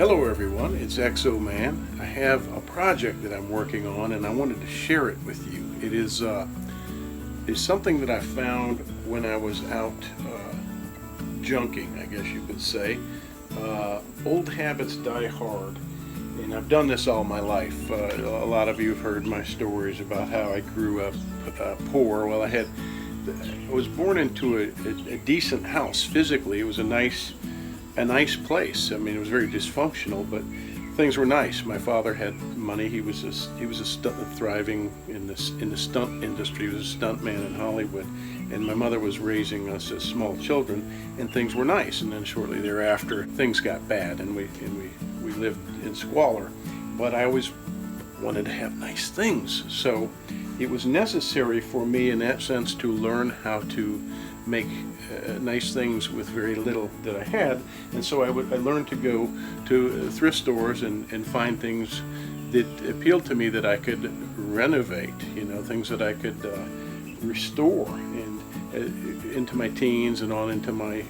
Hello everyone, it's Exoman. I have a project that I'm working on and I wanted to share it with you. It is something that I found when I was out junking, I guess you could say. Old habits die hard, and I've done this all my life. A lot of you have heard my stories about how I grew up poor. Well, I was born into a decent house. Physically, it was a nice place. I mean, it was very dysfunctional, but things were nice. My father had money. He was thriving in the stunt industry. He was a stunt man in Hollywood, and my mother was raising us as small children, and things were nice. And then shortly thereafter, things got bad, and we lived in squalor. But I always wanted to have nice things, so it was necessary for me, in that sense, to learn how to make nice things with very little that I had. And so I learned to go to thrift stores and find things that appealed to me that I could renovate, things that I could restore, and into my teens and on into my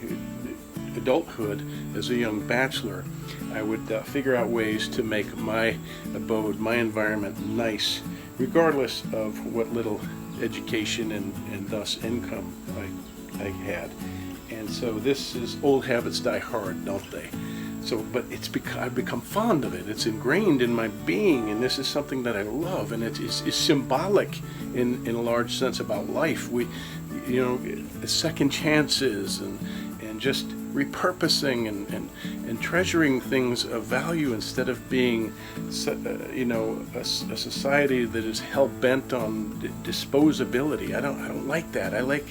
adulthood as a young bachelor. I would figure out ways to make my abode, my environment nice, regardless of what little education and thus income I had. And so this is old habits die hard, don't they? So, but I've become fond of it. It's ingrained in my being, and this is something that I love, and it's symbolic in a large sense about life. Second chances and just repurposing and treasuring things of value instead of being, a society that is hell bent on disposability. I don't like that. I like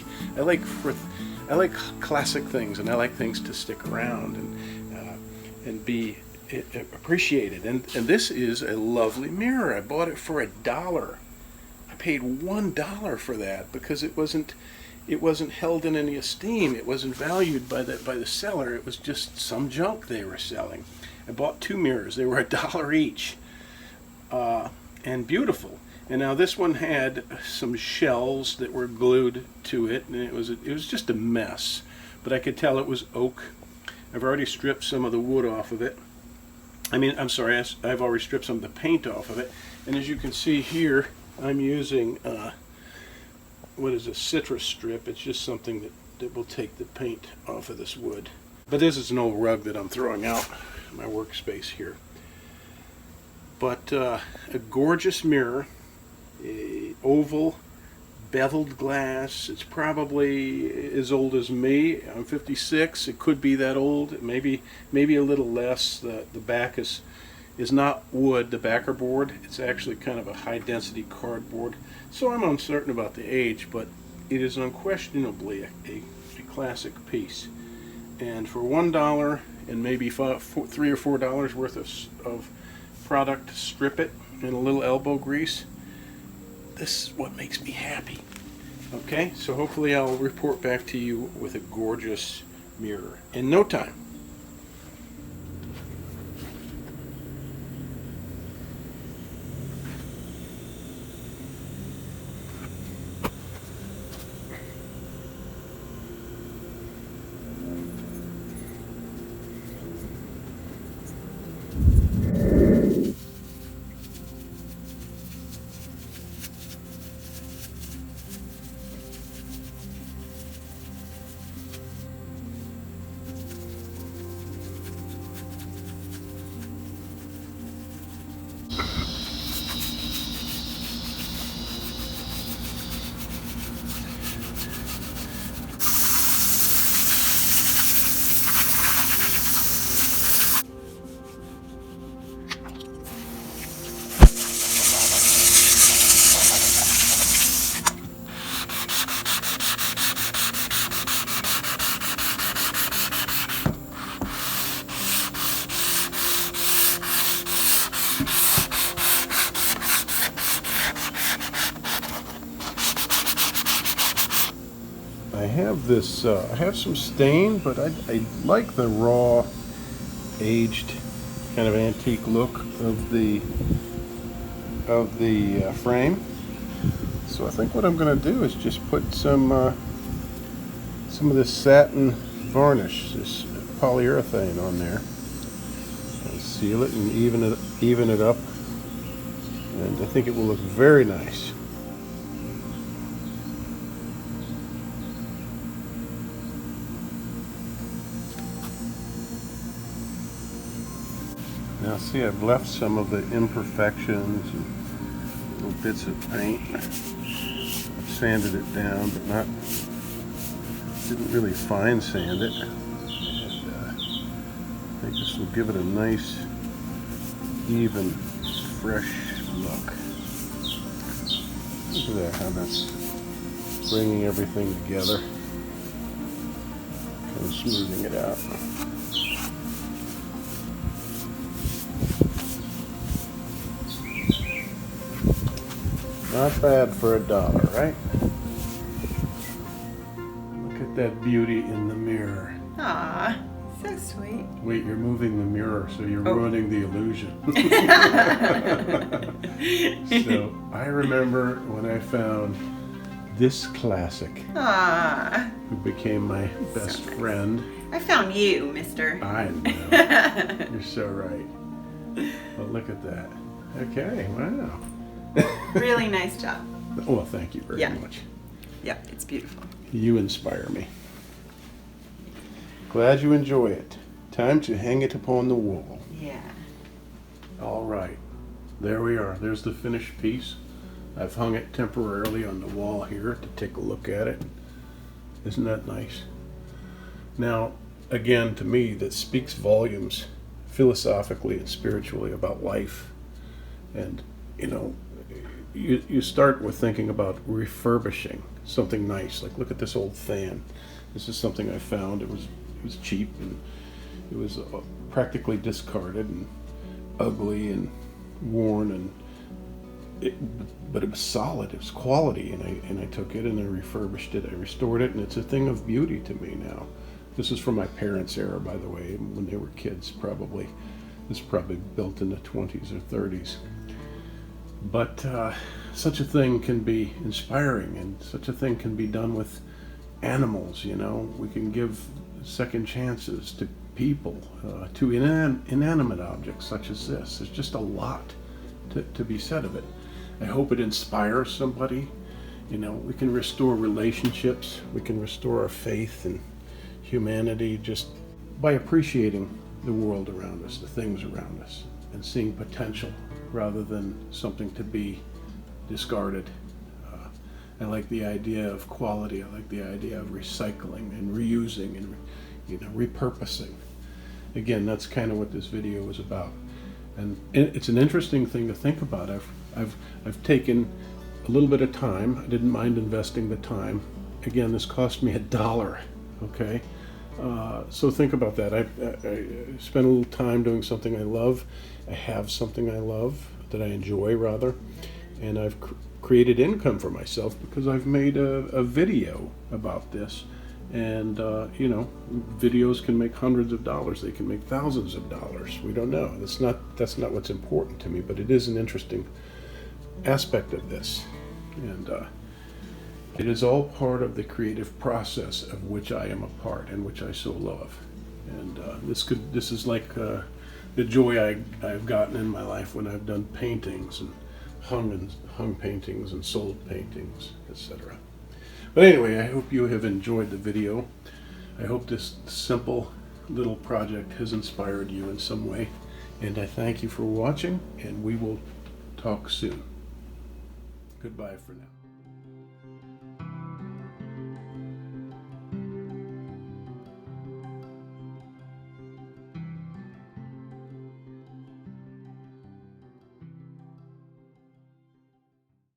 classic things, and I like things to stick around and be appreciated. And this is a lovely mirror. I bought it for $1. I paid $1 for that because it wasn't held in any esteem. It wasn't valued by the seller. It was just some junk they were selling. I bought 2 mirrors. They were $1 each, and beautiful. And now this one had some shells that were glued to it, and it was just a mess. But I could tell it was oak. I've already stripped some of the wood off of it. I've already stripped some of the paint off of it. And as you can see here, I'm using what is a citristrip. It's just something that will take the paint off of this wood. But this is an old rug that I'm throwing out in my workspace here. But a gorgeous mirror, oval, beveled glass. It's probably as old as me. I'm 56. It could be that old. Maybe a little less. The back is not wood, the backer board. It's actually kind of a high-density cardboard. So I'm uncertain about the age, but it is unquestionably a classic piece. And for $1 and maybe $3 or $4 worth of product to strip it in a little elbow grease, this is what makes me happy. Okay, so hopefully I'll report back to you with a gorgeous mirror in no time. I have some stain, but I like the raw, aged, kind of antique look of the frame. So I think what I'm going to do is just put some of this satin varnish, this polyurethane on there. seal it and even it up, and I think it will look very nice. Now see, I've left some of the imperfections and little bits of paint. I've sanded it down, but didn't really fine sand it. And I think this will give it a nice, even, fresh look. Look at that, how that's bringing everything together. Kind of smoothing it out. Not bad for $1, right? Look at that beauty in the mirror. Aw, so sweet. Wait, you're moving the mirror, so you're ruining the illusion. So, I remember when I found this classic, who became my best friend. I found you, mister. I know. You're so right. But look at that. Okay, wow. Really nice job. Well, thank you very much. Yeah, it's beautiful. You inspire me. Glad you enjoy it. Time to hang it upon the wall. Yeah. All right. There we are. There's the finished piece. I've hung it temporarily on the wall here to take a look at it. Isn't that nice? Now, again, to me, that speaks volumes philosophically and spiritually about life. And, you know, you start with thinking about refurbishing something nice. Like, look at this old fan. This is something I found. It was cheap, and it was practically discarded and ugly and worn, but it was solid. It was quality, and I took it and I refurbished it. I restored it, and it's a thing of beauty to me now. This is from my parents' era, by the way, when they were kids. Probably this is probably built in the 20s or 30s. But such a thing can be inspiring, and such a thing can be done with animals. You know, we can give second chances to people, to inanimate objects such as this. There's just a lot to be said of it. I hope it inspires somebody. You know, we can restore relationships. We can restore our faith in humanity just by appreciating the world around us, the things around us, and seeing potential rather than something to be discarded. I like the idea of quality. I like the idea of recycling and reusing and repurposing. Again, that's kind of what this video was about, and it's an interesting thing to think about. I've taken a little bit of time. I didn't mind investing the time. Again, this cost me $1. Okay, so think about that. I spent a little time doing something I love. I have something I love that I enjoy, rather, and I've created income for myself because I've made a video about this. And you know, videos can make hundreds of dollars. They can make thousands of dollars. We don't know. That's not what's important to me, but it is an interesting aspect of this, and it is all part of the creative process of which I am a part and which I so love. And this is like the joy I've gotten in my life when I've done paintings and hung paintings and sold paintings, etc. But anyway, I hope you have enjoyed the video. I hope this simple little project has inspired you in some way. And I thank you for watching, and we will talk soon. Goodbye for now.